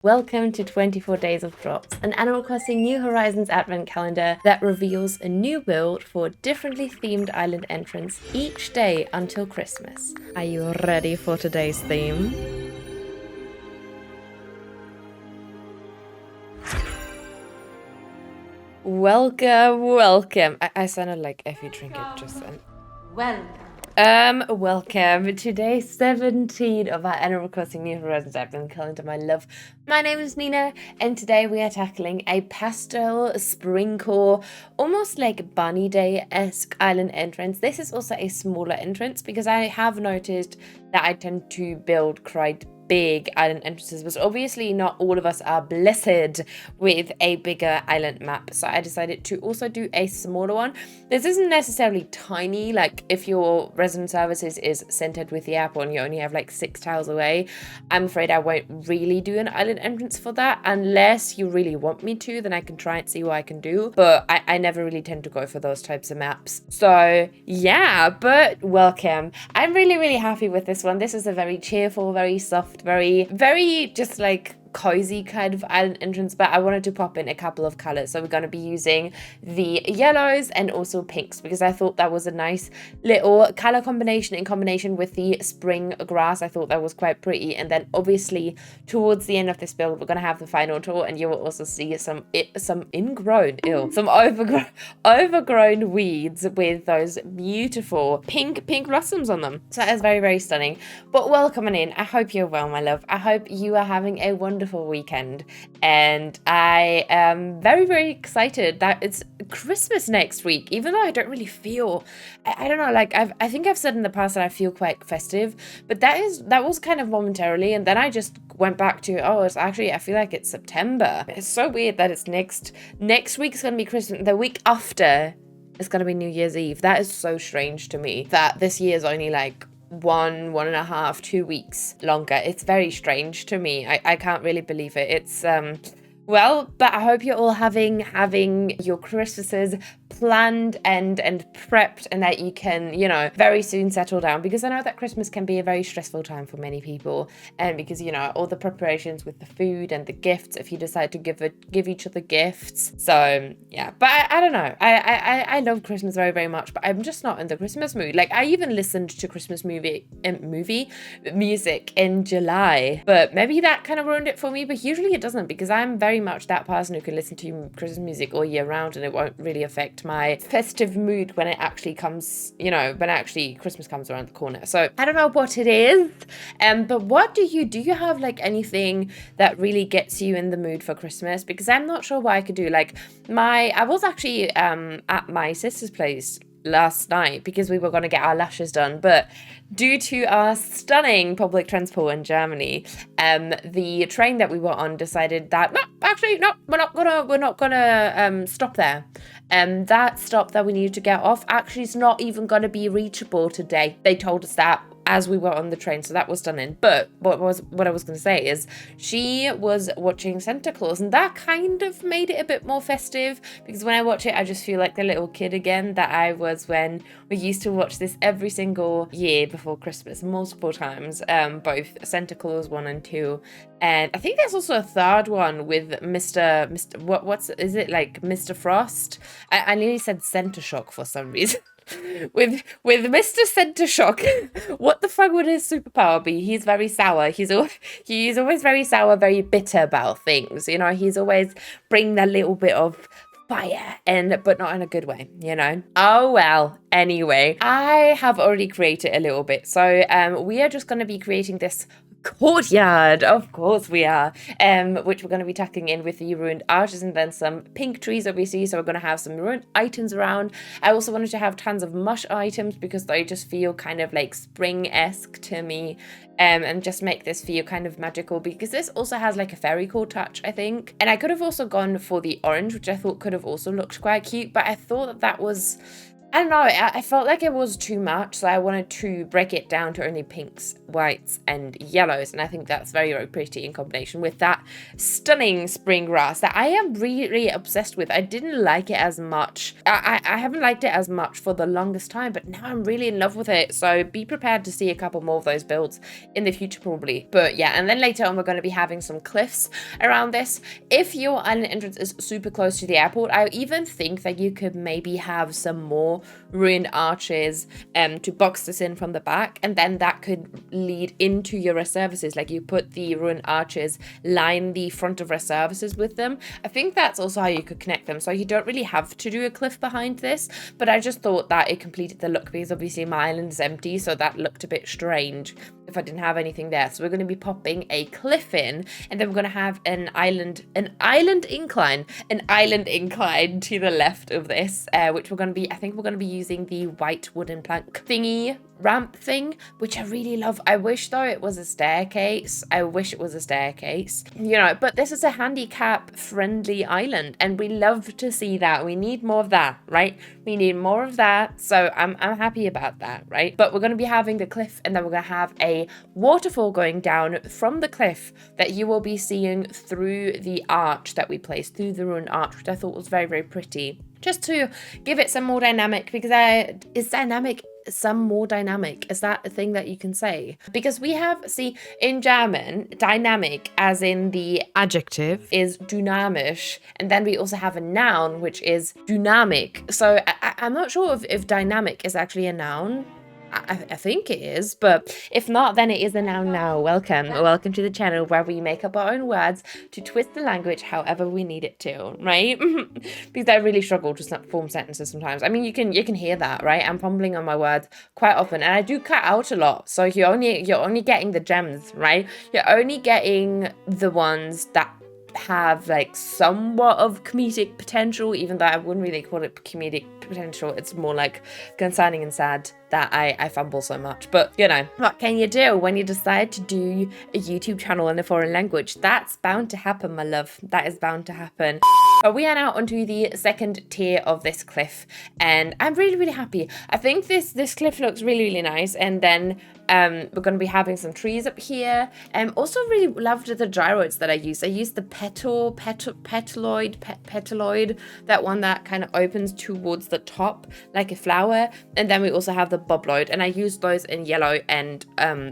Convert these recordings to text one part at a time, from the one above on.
Welcome to 24 Days of Drops, an Animal Crossing New Horizons advent calendar that reveals a new build for differently themed island entrants each day until Christmas. Are you ready for today's theme? Welcome. I sounded like Effie Trinket just then. Welcome to day 17 of our Animal Crossing New Horizons advent calendar, my love. My name is Nina, and today we are tackling a pastel sprinkle, almost like Bunny Day-esque island entrance. This is also a smaller entrance because I have noticed that I tend to build quite big island entrances, but obviously not all of us are blessed with a bigger island map, so I decided to also do a smaller one. This isn't necessarily tiny, like if your resident services is centered with the airport and you only have like 6 tiles away, I'm afraid I won't really do an island entrance for that. Unless you really want me to, then I can try and see what I can do, but I never really tend to go for those types of maps. So yeah, but welcome. I'm really happy with this one. This is a very cheerful, very soft, very just like cozy kind of island entrance, but I wanted to pop in a couple of colors, so we're going to be using the yellows and also pinks because I thought that was a nice little color combination in combination with the spring grass. I thought that was quite pretty. And then obviously towards the end of this build we're going to have the final tour, and you will also see some overgrown weeds with those beautiful pink blossoms on them. So that is very stunning. But welcome in. I hope you're well, my love. I hope you are having a wonderful weekend, and I am very excited that it's Christmas next week, even though I don't really feel, I don't know, like I think I've said in the past that I feel quite festive, but that was kind of momentarily, and then I just went back to, oh, it's actually, I feel like it's September. It's so weird that it's next week's gonna be Christmas, the week after it's gonna be New Year's Eve. That is so strange to me that this year is only like one and a half, 2 weeks longer. It's very strange to me. I can't really believe it. It's well, but I hope you're all having your Christmases planned and prepped, and that you can, you know, very soon settle down, because I know that Christmas can be a very stressful time for many people, and because, you know, all the preparations with the food and the gifts, if you decide to give each other gifts. So yeah, but I don't know, I love Christmas very much, but I'm just not in the Christmas mood. Like, I even listened to Christmas movie music in July, but maybe that kind of ruined it for me. But usually it doesn't, because I'm very much that person who can listen to Christmas music all year round, and it won't really affect my festive mood when it actually comes, you know, when actually Christmas comes around the corner. So I don't know what it is, but what do you have like anything that really gets you in the mood for Christmas? Because I'm not sure what I could do. Like, I was actually at my sister's place last night because we were going to get our lashes done, but due to our stunning public transport in Germany, the train that we were on decided that we're not gonna stop there. That stop that we needed to get off actually is not even going to be reachable today. They told us that as we were on the train, so that was stunning. But what I was going to say is, she was watching Santa Claus, and that kind of made it a bit more festive, because when I watch it I just feel like the little kid again that I was when we used to watch this every single year before Christmas, multiple times, both Santa Claus 1 and 2, and I think there's also a third one with Mr. Is it like Mr. Frost? I nearly said Center Shock for some reason. with Mr. Center Shock. What the fuck would his superpower be? He's very sour. He's always very sour, very bitter about things. You know, he's always bringing that little bit of fire, but not in a good way, you know. Oh well, anyway, I have already created a little bit, so we are just going to be creating this courtyard, of course we are, which we're going to be tucking in with the ruined arches, and then some pink trees, obviously, so we're going to have some ruined items around. I also wanted to have tons of mush items because they just feel kind of like spring-esque to me, and just make this feel kind of magical, because this also has like a fairy core touch, I think. And I could have also gone for the orange, which I thought could have also looked quite cute, but I thought that was I don't know, I felt like it was too much, so I wanted to break it down to only pinks, whites, and yellows, and I think that's very, very pretty in combination with that stunning spring grass that I am really obsessed with. I didn't like it as much. I haven't liked it as much for the longest time, but now I'm really in love with it, so be prepared to see a couple more of those builds in the future probably. But yeah, and then later on we're going to be having some cliffs around this. If your island entrance is super close to the airport, I even think that you could maybe have some more ruined arches to box this in from the back, and then that could lead into your rest services. Like you put the ruined arches, line the front of rest services with them. I think that's also how you could connect them, so you don't really have to do a cliff behind this, but I just thought that it completed the look because obviously my island is empty, so that looked a bit strange if I didn't have anything there. So we're going to be popping a cliff in, and then we're going to have an island incline to the left of this, which we're going to be, I think we're going to be using the white wooden plank thingy ramp thing, which I really love. I wish though it was a staircase. You know, but this is a handicap friendly island, and we love to see that. We need more of that, right? We need more of that, so I'm happy about that, right? But we're going to be having the cliff, and then we're going to have a waterfall going down from the cliff that you will be seeing through the arch that we placed, through the ruined arch, which I thought was very, very pretty, just to give it some more dynamic, because more dynamic. Is that a thing that you can say? Because we have, see, in German, dynamic, as in the adjective, is dynamisch, and then we also have a noun, which is dynamic. So I'm not sure if dynamic is actually a noun. I think it is, but if not, then it is a noun now. Welcome to the channel where we make up our own words to twist the language however we need it to, right? Because I really struggle to form sentences sometimes. I mean, you can hear that, right? I'm fumbling on my words quite often, and I do cut out a lot, so you're only getting the gems, right? You're only getting the ones that have like somewhat of comedic potential, even though I wouldn't really call it comedic potential. It's more like concerning and sad that I fumble so much. But you know, what can you do when you decide to do a YouTube channel in a foreign language? That's bound to happen, my love. That is bound to happen. We are now onto the second tier of this cliff, and I'm really happy. I think this cliff looks really nice, and then we're going to be having some trees up here. Also really loved the gyroids that I used. I used the petaloid, that one that kind of opens towards the top like a flower, and then we also have the bobloid, and I used those in yellow and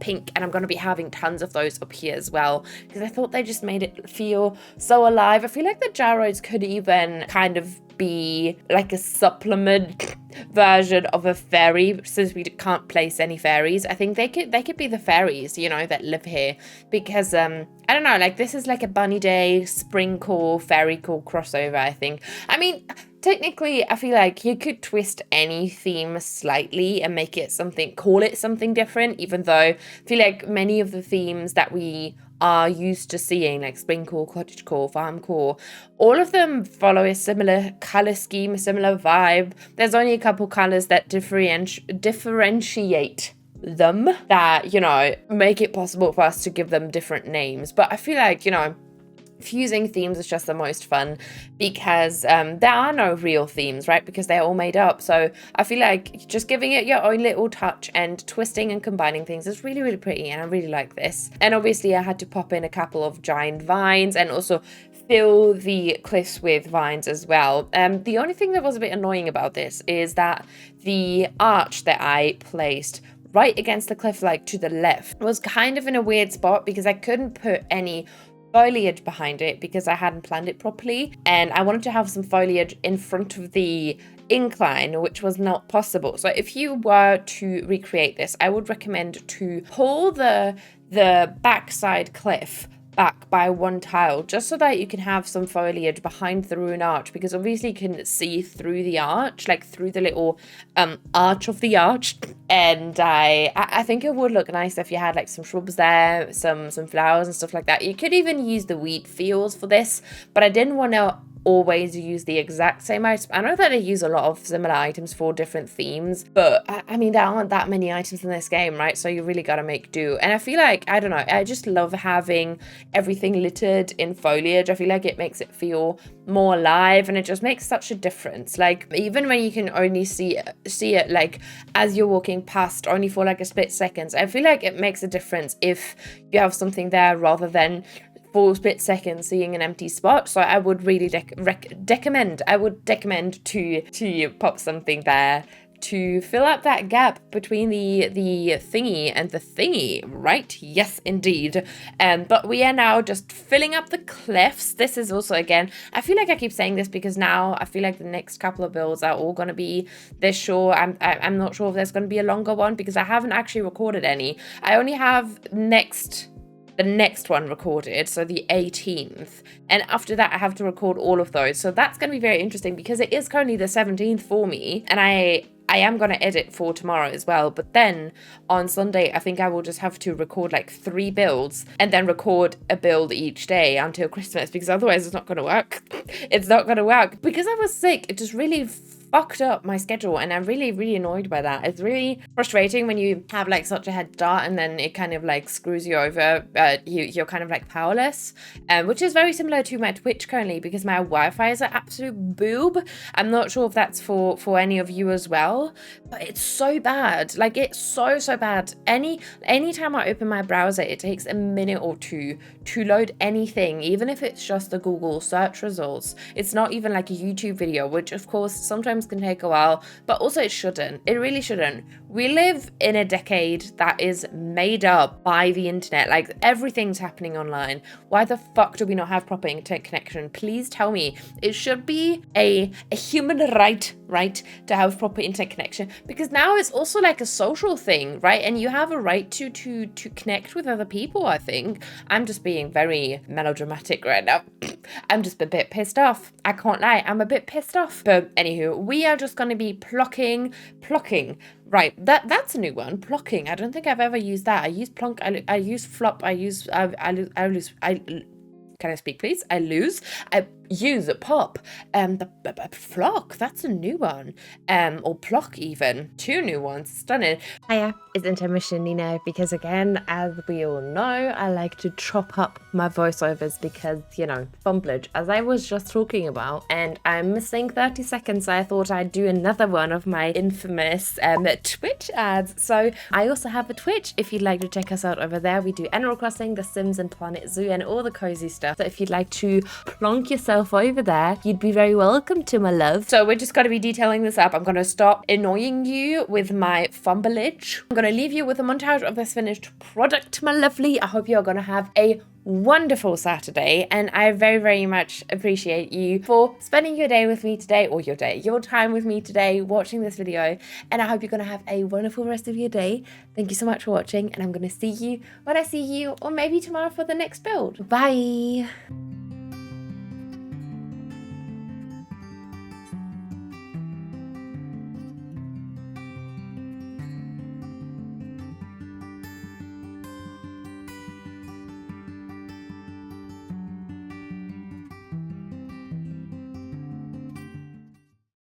pink, and I'm going to be having tons of those up here as well, because I thought they just made it feel so alive. I feel like the gyroids could even kind of be like a supplement version of a fairy, since we can't place any fairies. I think they could be the fairies, you know, that live here, because I don't know, like this is like a bunny day spring core fairy core crossover, I think. I mean, technically I feel like you could twist any theme slightly and make it something, call it something different, even though I feel like many of the themes that we are used to seeing, like spring core, cottage core, farm core, all of them follow a similar color scheme, a similar vibe. There's only a couple colors that differentiate them, that, you know, make it possible for us to give them different names. But I feel like, you know, fusing themes is just the most fun, because there are no real themes, right? Because they're all made up. So I feel like just giving it your own little touch and twisting and combining things is really pretty, and I really like this. And obviously I had to pop in a couple of giant vines and also fill the cliffs with vines as well. The only thing that was a bit annoying about this is that the arch that I placed right against the cliff, like to the left, was kind of in a weird spot, because I couldn't put any foliage behind it because I hadn't planned it properly, and I wanted to have some foliage in front of the incline, which was not possible. So if you were to recreate this, I would recommend to pull the backside cliff back by one tile, just so that you can have some foliage behind the ruined arch, because obviously you can see through the arch, like through the little arch of the arch. And I think it would look nice if you had like some shrubs there, some flowers and stuff like that. You could even use the wheat fields for this, but I didn't want to always use the exact same items. I know that I use a lot of similar items for different themes, but I mean, there aren't that many items in this game, right? So you really gotta make do. And I feel like, I don't know, I just love having everything littered in foliage. I feel like it makes it feel more alive, and it just makes such a difference. Like, even when you can only see it like as you're walking past, only for like a split seconds, I feel like it makes a difference if you have something there rather than for a split second seeing an empty spot. So I would really recommend to pop something there to fill up that gap between the thingy and the thingy, right? Yes, indeed. But we are now just filling up the cliffs. This is also, again, I feel like I keep saying this because now I feel like the next couple of builds are all going to be this short. I'm not sure if there's going to be a longer one because I haven't actually recorded any. I only have the next one recorded, so the 18th, and after that I have to record all of those. So that's going to be very interesting because it is currently the 17th for me, and I am going to edit for tomorrow as well. But then on Sunday, I think I will just have to record like 3 builds and then record a build each day until Christmas, because otherwise it's not going to work. It's not going to work. Because I was sick, it just really fucked up my schedule, and I'm really annoyed by that. It's really frustrating when you have like such a head start and then it kind of like screws you over. You're kind of like powerless, which is very similar to my Twitch currently, because my Wi-Fi is an absolute boob. I'm not sure if that's for any of you as well, but it's so bad. Like, it's so bad. Anytime I open my browser, it takes a minute or two to load anything, even if it's just the Google search results. It's not even like a YouTube video, which of course sometimes can take a while, but also it shouldn't. It really shouldn't. We live in a decade that is made up by the internet. Like, everything's happening online. Why the fuck do we not have proper internet connection? Please tell me. It should be a human right to have proper internet connection, because now it's also like a social thing, right? And you have a right to connect with other people. I think I'm just being very melodramatic right now. I'm just a bit pissed off. I can't lie, I'm a bit pissed off. But anywho, we are just going to be plocking. Right, that's a new one. Plocking. I don't think I've ever used that. I use plonk. I use flop. I lose. Can I speak, please? I use a pop. The flock, that's a new one. Or plock even. 2 new ones. Stunning. Hiya, it's intermission, Nina, because again, as we all know, I like to chop up my voiceovers because, you know, fumblage, as I was just talking about, and I'm missing 30 seconds, so I thought I'd do another one of my infamous Twitch ads. So I also have a Twitch if you'd like to check us out over there. We do Animal Crossing, The Sims, and Planet Zoo, and all the cozy stuff. So if you'd like to plonk yourself over there, you'd be very welcome to, my love. So we're just going to be detailing this up. I'm going to stop annoying you with my fumblage. I'm going to leave you with a montage of this finished product, my lovely. I hope you're going to have a wonderful Saturday, and I very much appreciate you for spending your day with me today, or your time with me today, watching this video, and I hope you're going to have a wonderful rest of your day. Thank you so much for watching, and I'm going to see you when I see you, or maybe tomorrow for the next build. Bye.